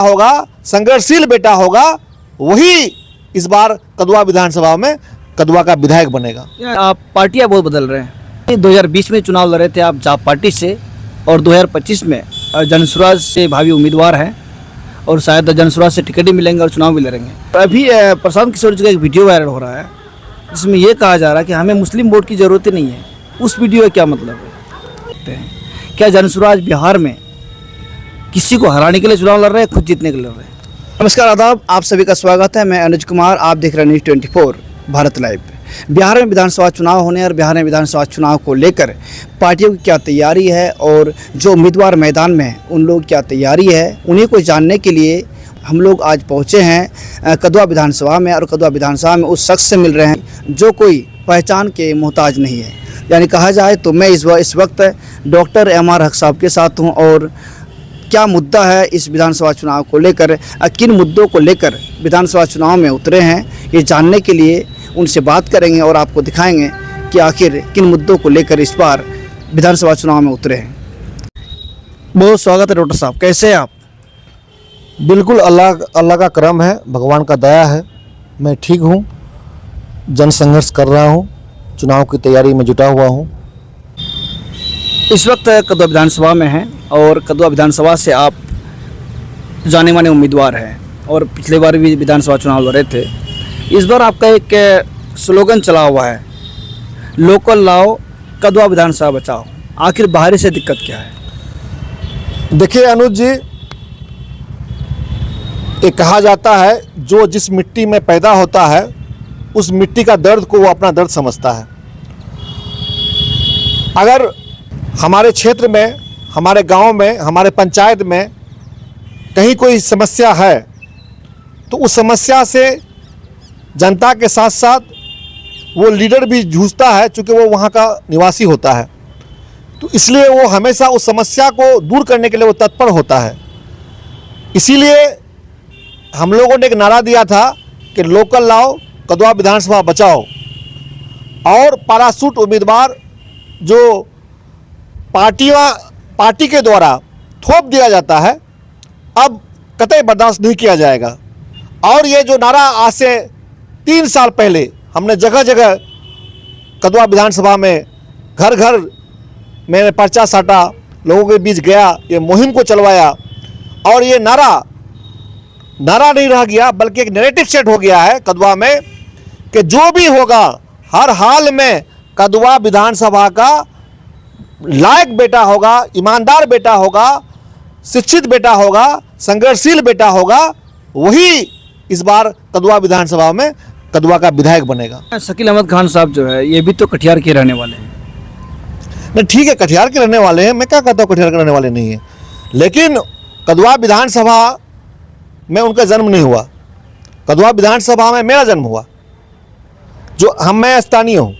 होगा, संघर्षशील बेटा होगा, वही इस बार कदवा विधानसभा में कदवा का विधायक बनेगा। आप पार्टियां बहुत बदल रहे हैं। 2020 में चुनाव लड़े थे आप जाप पार्टी से, और 2025 में जनसुराज से भावी उम्मीदवार हैं, और शायद जनसुराज से टिकट ही मिलेंगे और चुनाव भी लड़ेंगे। अभी प्रशांत किशोर जी का एक वीडियो वायरल हो रहा है जिसमें ये कहा जा रहा है कि हमें मुस्लिम वोट की ज़रूरत ही नहीं है। उस वीडियो का क्या मतलब है? क्या जनसुराज बिहार में किसी को हराने के लिए चुनाव लड़ रहे हैं, खुद जीतने के लिए लड़ रहे हैं? नमस्कार, आदाब, आप सभी का स्वागत है। मैं अनुज कुमार, आप देख रहे हैं न्यूज़ 24 भारत लाइव। बिहार में विधानसभा चुनाव होने और बिहार में विधानसभा चुनाव को लेकर पार्टियों की क्या तैयारी है और जो उम्मीदवार मैदान में हैं उन लोग क्या तैयारी है, उन्हीं को जानने के लिए हम लोग आज पहुंचे हैं कदवा विधानसभा में। और कदवा विधानसभा में उस शख्स से मिल रहे हैं जो कोई पहचान के मोहताज नहीं है। यानी कहा जाए तो मैं इस वक्त डॉक्टर एम.आर. हक साहब के साथ हूँ, और क्या मुद्दा है इस विधानसभा चुनाव को लेकर, किन मुद्दों को लेकर विधानसभा चुनाव में उतरे हैं, ये जानने के लिए उनसे बात करेंगे और आपको दिखाएंगे कि आखिर किन मुद्दों को लेकर इस बार विधानसभा चुनाव में उतरे हैं। बहुत स्वागत है डॉक्टर साहब, कैसे हैं आप? बिल्कुल, अल्लाह का करम है, भगवान का दया है, मैं ठीक हूँ। जन संघर्ष कर रहा हूँ, चुनाव की तैयारी में जुटा हुआ हूँ। इस वक्त कदवा विधानसभा में हैं और कदवा विधानसभा से आप जाने माने उम्मीदवार हैं, और पिछले बार भी विधानसभा चुनाव लड़े थे। इस बार आपका एक स्लोगन चला हुआ है, लोकल लाओ कदवा विधानसभा बचाओ। आखिर बाहरी से दिक्कत क्या है? देखिए अनुज जी, ये कहा जाता है जो जिस मिट्टी में पैदा होता है उस मिट्टी का दर्द को वो अपना दर्द समझता है। अगर हमारे क्षेत्र में, हमारे गांव में, हमारे पंचायत में कहीं कोई समस्या है तो उस समस्या से जनता के साथ साथ वो लीडर भी जूझता है, चूँकि वो वहाँ का निवासी होता है, तो इसलिए वो हमेशा उस समस्या को दूर करने के लिए वो तत्पर होता है। इसीलिए हम लोगों ने एक नारा दिया था कि लोकल लाओ कदवा विधानसभा बचाओ, और पैराशूट उम्मीदवार जो पार्टी के द्वारा थोप दिया जाता है अब कतई बर्दाश्त नहीं किया जाएगा। और ये जो नारा आज से 3 साल पहले हमने जगह जगह कदवा विधानसभा में घर घर मैंने पर्चा साटा, लोगों के बीच गया, ये मुहिम को चलवाया, और ये नारा नहीं रह गया बल्कि एक नैरेटिव सेट हो गया है कदवा में कि जो भी होगा हर हाल में कदवा विधानसभा का लायक बेटा होगा, ईमानदार बेटा होगा, शिक्षित बेटा होगा, संघर्षशील बेटा होगा, वही इस बार कदवा विधानसभा में कदवा का विधायक बनेगा। शकील अहमद खान साहब जो है ये भी तो कटिहार के रहने वाले हैं। नहीं, ठीक है, कटिहार के रहने वाले हैं, मैं क्या कहता हूँ कटिहार के रहने वाले नहीं हैं, लेकिन कदवा विधानसभा में उनका जन्म नहीं हुआ। कदवा विधानसभा में मेरा जन्म हुआ, जो मैं स्थानीय हूँ,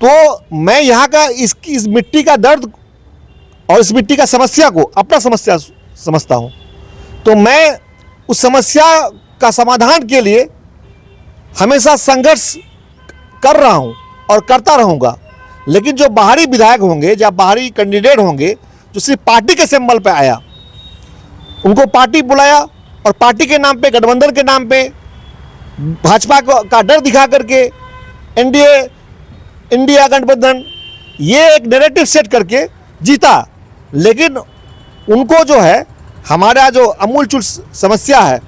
तो मैं यहाँ का इस मिट्टी का दर्द और इस मिट्टी का समस्या को अपना समस्या समझता हूँ। तो मैं उस समस्या का समाधान के लिए हमेशा संघर्ष कर रहा हूँ और करता रहूँगा। लेकिन जो बाहरी विधायक होंगे या बाहरी कैंडिडेट होंगे जो सिर्फ पार्टी के सिंबल पे आया, उनको पार्टी बुलाया और पार्टी के नाम पे, गठबंधन के नाम पे, भाजपा का डर दिखा करके इंडिया गठबंधन, ये एक नैरेटिव सेट करके जीता। लेकिन उनको जो है हमारा जो अमूलचूल समस्या है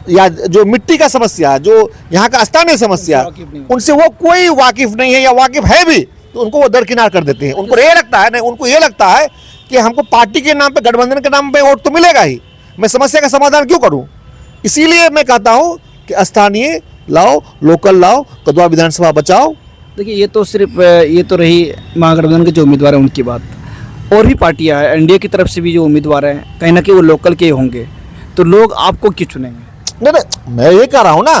या जो मिट्टी का समस्या है, जो यहाँ का स्थानीय समस्या है, उनसे वो कोई वाकिफ नहीं है, या वाकिफ है भी तो उनको वो दरकिनार कर देते हैं। उनको ये लगता है, नहीं, उनको ये लगता है कि हमको पार्टी के नाम पे, गठबंधन के नाम पे वोट तो मिलेगा ही, मैं समस्या का समाधान क्यों करूँ। इसीलिए मैं कहता हूँ कि स्थानीय लाओ, लोकल लाओ, कदवा विधानसभा बचाओ। देखिए, ये तो रही महागठबंधन के जो उम्मीदवार हैं उनकी बात। और भी पार्टियां हैं, एनडीए की तरफ से भी जो उम्मीदवार हैं, कहीं ना कहीं वो लोकल के होंगे, तो लोग आपको क्यों चुनेंगे? नहीं, मैं ये कह रहा हूँ ना,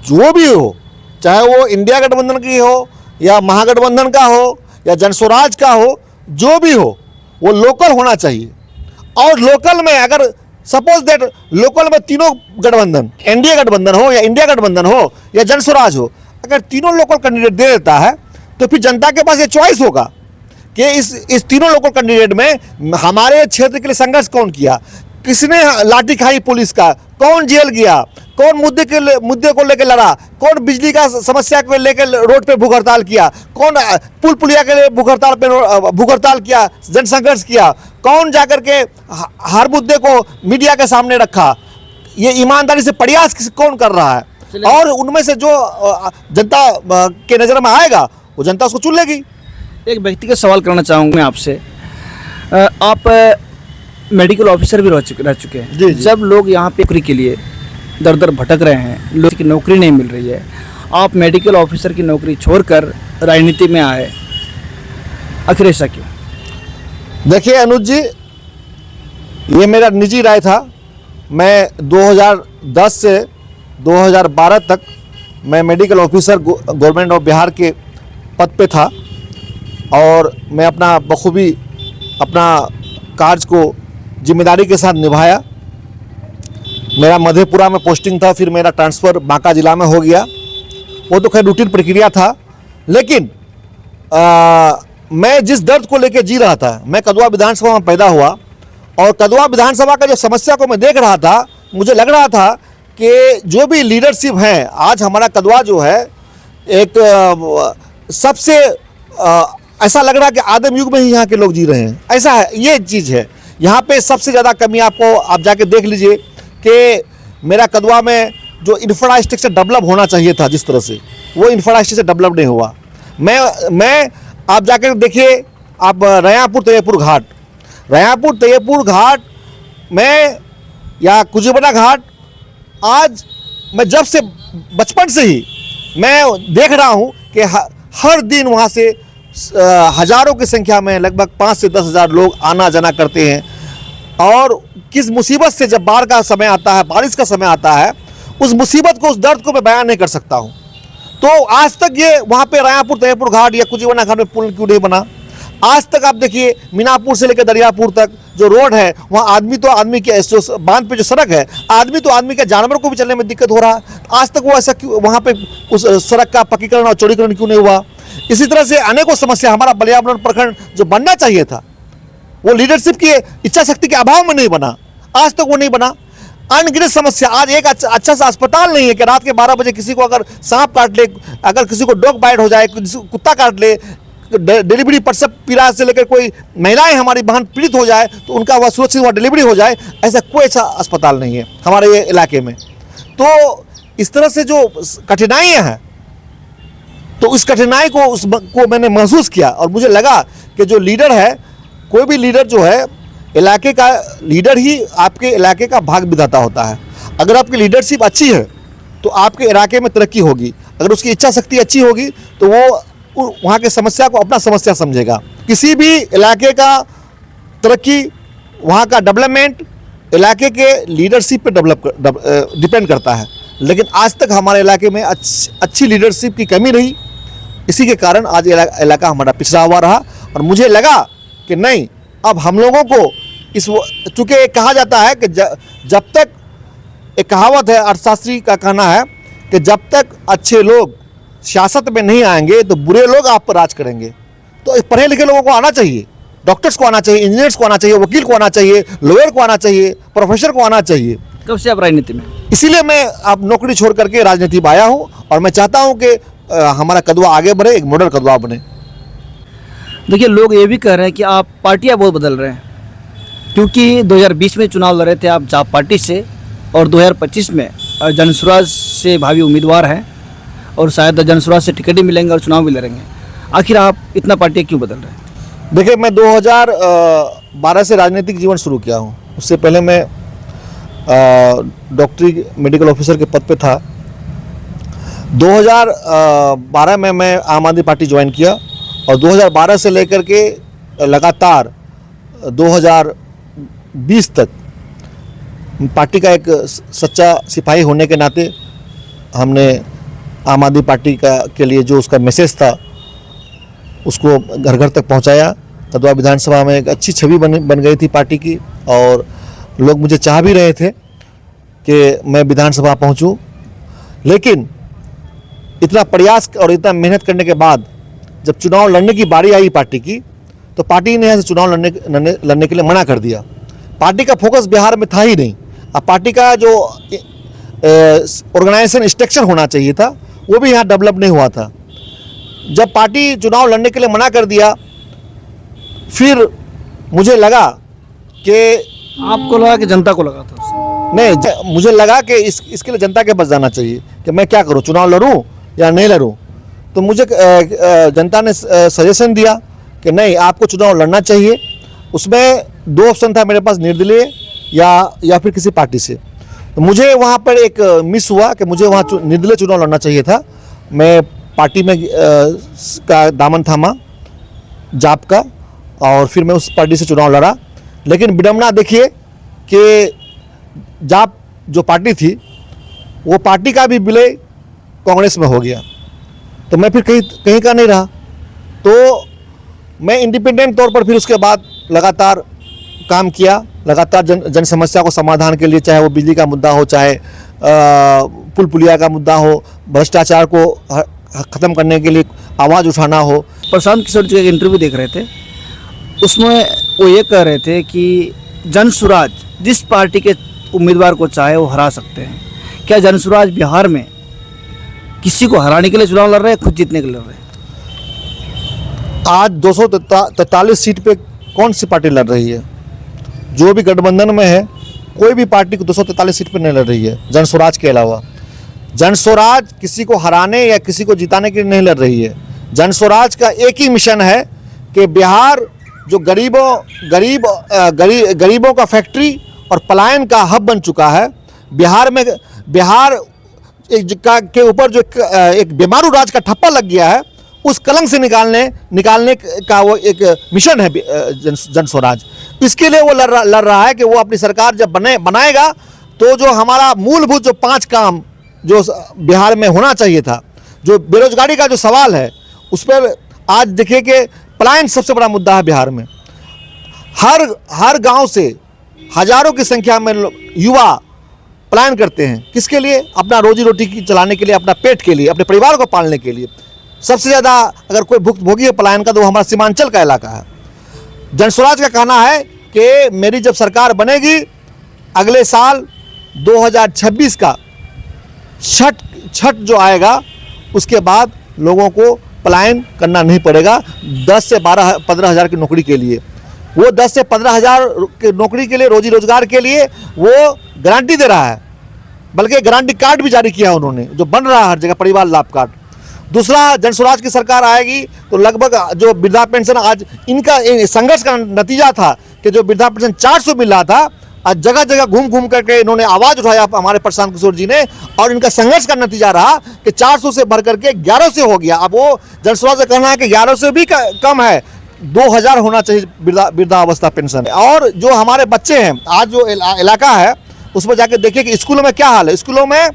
जो भी हो, चाहे वो इंडिया गठबंधन की हो या महागठबंधन का हो या जनस्वराज का हो, जो भी हो वो लोकल होना चाहिए। और लोकल में अगर सपोज दैट लोकल में तीनों गठबंधन, एनडीए गठबंधन हो या इंडिया गठबंधन हो या जनस्वराज हो, अगर तीनों लोकल कैंडिडेट दे देता है तो फिर जनता के पास ये चॉइस होगा कि इस तीनों लोकल कैंडिडेट में हमारे क्षेत्र के लिए संघर्ष कौन किया, किसने लाठी खाई पुलिस का, कौन जेल गया, कौन मुद्दे को लेकर लड़ा, कौन बिजली का समस्या को लेकर रोड पे भूख हड़ताल किया, कौन पुल पुलिया के लिए भूख हड़ताल किया, जनसंघर्ष किया, कौन जाकर के हर मुद्दे को मीडिया के सामने रखा। ये ईमानदारी से प्रयास कौन कर रहा है, और उनमें से जो जनता के नज़र में आएगा वो जनता उसको चुन लेगी। एक व्यक्तिगत सवाल करना चाहूँगा मैं आपसे। आप मेडिकल ऑफिसर भी रह चुके हैं। जी, जी। जब लोग यहाँ पे नौकरी के लिए दर दर भटक रहे हैं, लोग की नौकरी नहीं मिल रही है, आप मेडिकल ऑफिसर की नौकरी छोड़कर राजनीति में आए, आखिर ऐसा क्यों? देखिए अनुज जी, ये मेरा निजी राय था। मैं 2010 से 2012 तक मैं medical officer government of Bihar के पद पे था, और मैं अपना बखूबी अपना कार्य को जिम्मेदारी के साथ निभाया। मेरा मधेपुरा में पोस्टिंग था, फिर मेरा ट्रांसफ़र बांका ज़िला में हो गया। वो तो खैर रूटीन प्रक्रिया था, लेकिन मैं जिस दर्द को लेकर जी रहा था, मैं कदवा विधानसभा में पैदा हुआ, और कदवा विधानसभा का जो समस्या को मैं देख रहा था, मुझे लग रहा था कि जो भी लीडरशिप है, आज हमारा कदवा जो है एक सबसे ऐसा लग रहा है कि आदिम युग में ही यहाँ के लोग जी रहे हैं। ऐसा है, ये चीज़ है। यहाँ पे सबसे ज़्यादा कमी आपको, आप जाके देख लीजिए कि मेरा कदवा में जो इंफ्रास्ट्रक्चर डेवलप होना चाहिए था, जिस तरह से वो इंफ्रास्ट्रक्चर डेवलप नहीं हुआ। मैं आप जाकर देखिए, आप रयापुर तैयबपुर घाट में या कुजीबड़ा घाट, आज मैं जब से बचपन से ही मैं देख रहा हूँ कि हर दिन वहाँ से हज़ारों की संख्या में लगभग 5 से 10 हज़ार लोग आना जाना करते हैं। और किस मुसीबत से जब बाढ़ का समय आता है, बारिश का समय आता है, उस मुसीबत को, उस दर्द को मैं बयान नहीं कर सकता हूँ। तो आज तक ये वहाँ पे रयापुर तैयबपुर घाट या कुजीबड़ा घाट में पुल क्यों नहीं बना? आज तक आप देखिए, मीनापुर से लेकर दरियापुर तक जो रोड है, वहाँ आदमी तो आदमी के, जो बांध पे जो सड़क है, आदमी तो आदमी के, जानवर को भी चलने में दिक्कत हो रहा है। आज तक वो ऐसा क्यों, वहाँ पे उस सड़क का पक्कीकरण और चौड़ीकरण क्यों नहीं हुआ? इसी तरह से अनेकों समस्या, हमारा बलियाबरण प्रखंड जो बनना चाहिए था, वो लीडरशिप की इच्छा शक्ति के अभाव में नहीं बना, आज तक वो नहीं बना। अनगिनत समस्या, आज एक अच्छा सा अस्पताल नहीं है कि रात के 12 बजे किसी को अगर सांप काट ले, अगर किसी को डॉग बाइट हो जाए, किसी को कुत्ता काट ले, डिलीवरी प्रसव पीड़ा से लेकर कोई महिलाएं हमारी बहन पीड़ित हो जाए तो उनका वह सुरक्षित वहाँ डिलीवरी हो जाए, ऐसा कोई ऐसा अस्पताल नहीं है हमारे ये इलाके में। तो इस तरह से जो कठिनाइयाँ हैं, तो इस कठिनाई को मैंने महसूस किया, और मुझे लगा कि जो लीडर है, कोई भी लीडर जो है, इलाके का लीडर ही आपके इलाके का भाग विधाता होता है। अगर आपकी लीडरशिप अच्छी है तो आपके इलाके में तरक्की होगी, अगर उसकी इच्छा शक्ति अच्छी होगी तो वो वहाँ के समस्या को अपना समस्या समझेगा। किसी भी इलाके का तरक्की, वहाँ का डेवलपमेंट इलाके के लीडरशिप पे डिपेंड करता है। लेकिन आज तक हमारे इलाके में अच्छी लीडरशिप की कमी रही, इसी के कारण आज इलाका हमारा पिछड़ा हुआ रहा। और मुझे लगा कि नहीं, अब हम लोगों को चूँकि कहा जाता है कि जब तक, एक कहावत है, अर्थशास्त्री का कहना है कि जब तक अच्छे लोग सियासत में नहीं आएंगे तो बुरे लोग आप पर राज करेंगे। तो पढ़े लिखे लोगों को आना चाहिए, डॉक्टर्स को आना चाहिए, इंजीनियर्स को आना चाहिए, वकील को आना चाहिए, लॉयर को आना चाहिए, प्रोफेसर को आना चाहिए। कब से आप राजनीति में? इसीलिए मैं अब नौकरी छोड़ करके राजनीति में आया हूँ, और मैं चाहता हूँ कि हमारा कदवा आगे बढ़े, एक मॉडल कदवा बने। देखिए, लोग ये भी कह रहे हैं कि आप पार्टियां बहुत बदल रहे हैं, क्योंकि 2020 में चुनाव लड़े थे आप जाप पार्टी से, और 2025 में जनसुराज से भावी उम्मीदवार हैं, और शायद जनसुराज से टिकट ही मिलेंगे और चुनाव भी लड़ेंगे। आखिर आप इतना पार्टियां क्यों बदल रहे हैं? देखिए, मैं 2012 से राजनीतिक जीवन शुरू किया हूँ। उससे पहले मैं डॉक्टरी मेडिकल ऑफिसर के पद पे था। 2012 में मैं आम आदमी पार्टी ज्वाइन किया, और 2012 से लेकर के लगातार 2020 तक पार्टी का एक सच्चा सिपाही होने के नाते हमने आम आदमी पार्टी के लिए जो उसका मैसेज था उसको घर घर तक पहुंचाया। कदवा विधानसभा में एक अच्छी छवि बन गई थी पार्टी की, और लोग मुझे चाह भी रहे थे कि मैं विधानसभा पहुंचूं। लेकिन इतना प्रयास और इतना मेहनत करने के बाद जब चुनाव लड़ने की बारी आई पार्टी की, तो पार्टी ने यहाँ से चुनाव लड़ने के लिए मना कर दिया। पार्टी का फोकस बिहार में था ही नहीं। अब पार्टी का जो ऑर्गेनाइजेशन स्ट्रक्चर होना चाहिए था वो भी यहाँ डेवलप नहीं हुआ था। जब पार्टी चुनाव लड़ने के लिए मना कर दिया, फिर मुझे लगा कि आपको लगा कि जनता को लगा था उससे? नहीं, मुझे लगा कि इसके लिए जनता के पास जाना चाहिए कि मैं क्या करूं, चुनाव लड़ूं या नहीं लड़ूं। तो मुझे जनता ने सजेशन दिया कि नहीं, आपको चुनाव लड़ना चाहिए। उसमें दो ऑप्शन था मेरे पास, निर्दलीय या फिर किसी पार्टी से। तो मुझे वहाँ पर एक मिस हुआ कि मुझे वहाँ निर्दलीय चुनाव लड़ना चाहिए था। मैं पार्टी में का दामन थामा जाप का, और फिर मैं उस पार्टी से चुनाव लड़ा। लेकिन विडम्बना देखिए कि जाप जो पार्टी थी वो पार्टी का भी विलय कांग्रेस में हो गया। तो मैं फिर कहीं का नहीं रहा। तो मैं इंडिपेंडेंट तौर पर फिर उसके बाद लगातार काम किया, लगातार जन समस्या को समाधान के लिए, चाहे वो बिजली का मुद्दा हो, चाहे पुल पुलिया का मुद्दा हो, भ्रष्टाचार को ख़त्म करने के लिए आवाज़ उठाना हो। प्रशांत किशोर जी का एक इंटरव्यू देख रहे थे, उसमें वो ये कह रहे थे कि जनसुराज जिस पार्टी के उम्मीदवार को चाहे वो हरा सकते हैं। क्या जनसुराज बिहार में किसी को हराने के लिए चुनाव लड़ रहे हैं, खुद जीतने के लिए लड़ रहे हैं? आज 243 सीट पे कौन सी पार्टी लड़ रही है? जो भी गठबंधन में है, कोई भी पार्टी को 243 सीट पे नहीं लड़ रही है जनसुराज के अलावा। जनसुराज किसी को हराने या किसी को जिताने के लिए नहीं लड़ रही है। जनसुराज का एक ही मिशन है कि बिहार जो गरीबों का फैक्ट्री और पलायन का हब बन चुका है, बिहार के ऊपर जो एक बेमारू राज का ठप्पा लग गया है, उस कलंक से निकालने का वो एक मिशन है जनसुराज। इसके लिए वो लड़ रहा है कि वो अपनी सरकार जब बनाएगा तो जो हमारा मूलभूत जो 5 काम जो बिहार में होना चाहिए था, जो बेरोजगारी का जो सवाल है, उस पर आज देखिए कि पलायन सबसे बड़ा मुद्दा है बिहार में। हर गांव से हजारों की संख्या में युवा पलायन करते हैं। किसके लिए? अपना रोजी रोटी की चलाने के लिए, अपना पेट के लिए, अपने परिवार को पालने के लिए। सबसे ज़्यादा अगर कोई भुक्तभोगी है पलायन का तो वो हमारा सीमांचल का इलाका है। जनसुराज का कहना है कि मेरी जब सरकार बनेगी, अगले साल 2026 का छठ जो आएगा, उसके बाद लोगों को पलायन करना नहीं पड़ेगा 10 से 15 हज़ार की नौकरी के लिए। वो 10 से 15 हज़ार की नौकरी के लिए, रोजी रोजगार के लिए वो गारंटी दे रहा है, बल्कि गारंटी कार्ड भी जारी किया उन्होंने, जो बन रहा है हर जगह, परिवार लाभ कार्ड। दूसरा, जनसुराज की सरकार आएगी तो लगभग जो वृद्धा पेंशन, आज इनका संघर्ष का नतीजा था कि जो वृद्धा पेंशन 400 मिल रहा था, आज जगह जगह घूम करके इन्होंने आवाज़ उठाया हमारे प्रशांत किशोर जी ने, और इनका संघर्ष का नतीजा रहा कि 400 से बढ़ करके 1100 हो गया। अब वो जनसुराज का कहना है कि 1100 भी कम है, 2000 होना चाहिए वृद्धावस्था पेंशन। और जो हमारे बच्चे हैं, आज जो इलाका है उस पर जाके देखिए कि स्कूलों में क्या हाल है। स्कूलों में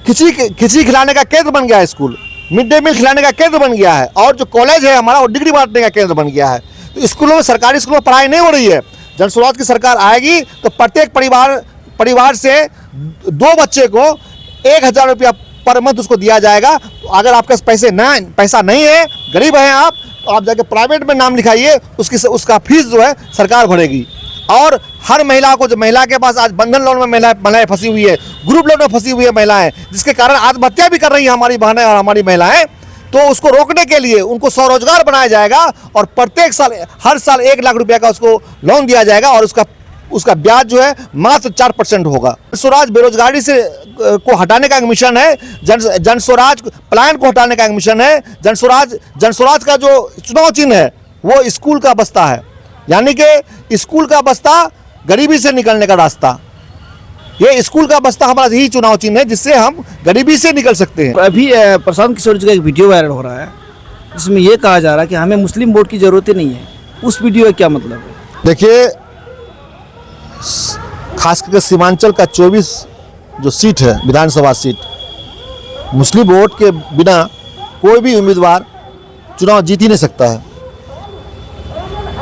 खिचड़ी खिलाने का केंद्र बन गया है स्कूल, मिड डे मील खिलाने का केंद्र बन गया है, और जो कॉलेज है हमारा वो डिग्री बांटने का केंद्र बन गया है। तो स्कूलों में, सरकारी स्कूलों में पढ़ाई नहीं हो रही है। जनसुराज की सरकार आएगी तो प्रत्येक परिवार से 2 बच्चे को 1000 रुपया पर मंथ उसको दिया जाएगा। तो अगर आपके पास पैसा नहीं है, गरीब हैं आप, तो आप जाके प्राइवेट में नाम लिखाइए, उसका फीस जो है सरकार भरेगी। और हर महिला को, जो महिला के पास आज बंधन लोन में महिलाएं फंसी हुई है, ग्रुप लोन में फंसी हुई है महिलाएं, जिसके कारण आत्महत्या भी कर रही हैं हमारी बहनें और हमारी महिलाएं, तो उसको रोकने के लिए उनको स्वरोजगार बनाया जाएगा और प्रत्येक साल, हर साल 1 लाख रुपया का उसको लोन दिया जाएगा, और उसका ब्याज जो है मात्र 4% होगा। जनसुराज बेरोजगारी से को हटाने का एक मिशन है, जनसुराज पलायन को हटाने का एक मिशन है। जनसुराज का जो चुनाव चिन्ह है वो स्कूल का बस्ता है, यानी कि स्कूल का बस्ता, गरीबी से निकलने का रास्ता। ये स्कूल का बस्ता हमारा यही चुनाव चिन्ह है, जिससे हम गरीबी से निकल सकते हैं। अभी प्रशांत किशोर जी का एक वीडियो वायरल हो रहा है, जिसमें ये कहा जा रहा है कि हमें मुस्लिम वोट की ज़रूरत ही नहीं है। उस वीडियो का क्या मतलब है? देखिए, खास करके सीमांचल का 24 जो सीट है, विधानसभा सीट, मुस्लिम वोट के बिना कोई भी उम्मीदवार चुनाव जीत ही नहीं सकता है।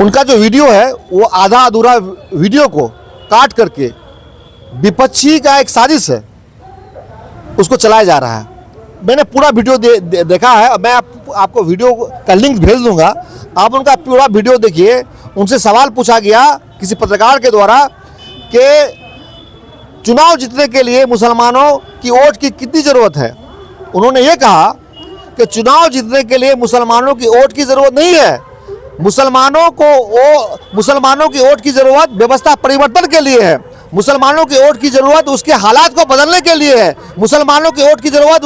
उनका जो वीडियो है वो आधा अधूरा वीडियो को काट करके विपक्षी का एक साजिश है, उसको चलाया जा रहा है। मैंने पूरा वीडियो देखा है, मैं आपको वीडियो का लिंक भेज दूंगा, आप उनका पूरा वीडियो देखिए। उनसे सवाल पूछा गया किसी पत्रकार के द्वारा कि चुनाव जीतने के लिए मुसलमानों की वोट की कितनी ज़रूरत है। उन्होंने ये कहा कि चुनाव जीतने के लिए मुसलमानों की वोट की ज़रूरत नहीं है, मुसलमानों की वोट की ज़रूरत व्यवस्था परिवर्तन के लिए है, मुसलमानों की वोट की ज़रूरत उसके हालात को बदलने के लिए है, मुसलमानों की वोट की ज़रूरत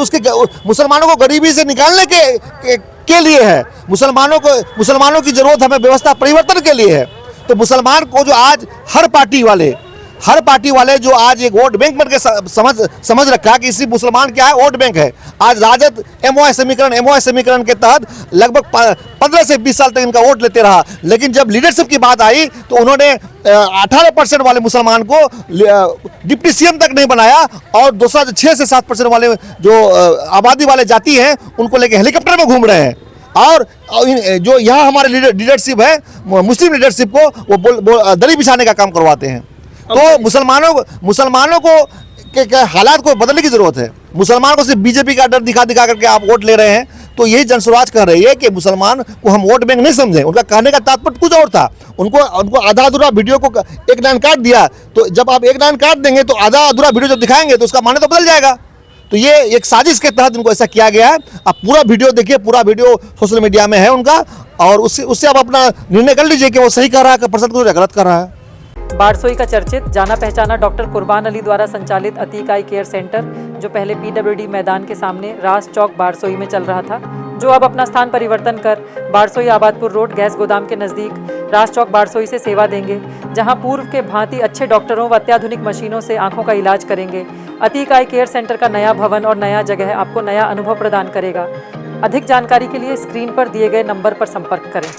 मुसलमानों को गरीबी से निकालने के लिए है, मुसलमानों की ज़रूरत हमें व्यवस्था परिवर्तन के लिए है। तो मुसलमान को जो आज हर पार्टी वाले जो आज एक वोट बैंक बन के समझ रखा कि इसी मुसलमान क्या है, वोट बैंक है। आज राजद एमओआई समीकरण के तहत लगभग 15 से 20 साल तक इनका वोट लेते रहा, लेकिन जब लीडरशिप की बात आई तो उन्होंने 18% वाले मुसलमान को डिप्टी सीएम तक नहीं बनाया और दूसरा 6 से 7% वाले जो आबादी वाले जाति हैं उनको लेके हेलीकॉप्टर में घूम रहे हैं। और जो यहाँ हमारे लीडरशिप है, मुस्लिम लीडरशिप को वो दली बिछाने का काम करवाते हैं। तो मुसलमानों को के हालात को बदलने की जरूरत है। मुसलमान को सिर्फ बीजेपी का डर दिखा करके आप वोट ले रहे हैं, तो यही जनसुराज कह रही है कि मुसलमान को हम वोट बैंक नहीं समझें। उनका कहने का तात्पर्य कुछ और था। उनको आधा अधूरा वीडियो को एक लाइन काट दिया, तो जब आप एक लाइन काट देंगे तो आधा अधूरा वीडियो जब दिखाएंगे तो उसका माने तो बदल जाएगा। तो ये एक साजिश के तहत इनको ऐसा किया गया है। आप पूरा वीडियो देखिए, पूरा वीडियो सोशल मीडिया में है उनका, और उससे आप अपना निर्णय कर लीजिए कि वो सही कर रहा है कि प्रशासन को गलत कर रहा है। बारसोई का चर्चित जाना पहचाना डॉक्टर कुर्बान अली द्वारा संचालित अतीक आई केयर सेंटर, जो पहले पीडब्ल्यूडी मैदान के सामने रास चौक बारसोई में चल रहा था, जो अब अपना स्थान परिवर्तन कर बारसोई आबादपुर रोड गैस गोदाम के नज़दीक रास चौक बारसोई से सेवा देंगे, जहां पूर्व के भांति अच्छे डॉक्टरों व अत्याधुनिक मशीनों से आंखों का इलाज करेंगे। अतीक आई केयर सेंटर का नया भवन और नया जगह आपको नया अनुभव प्रदान करेगा। अधिक जानकारी के लिए स्क्रीन पर दिए गए नंबर पर संपर्क करें।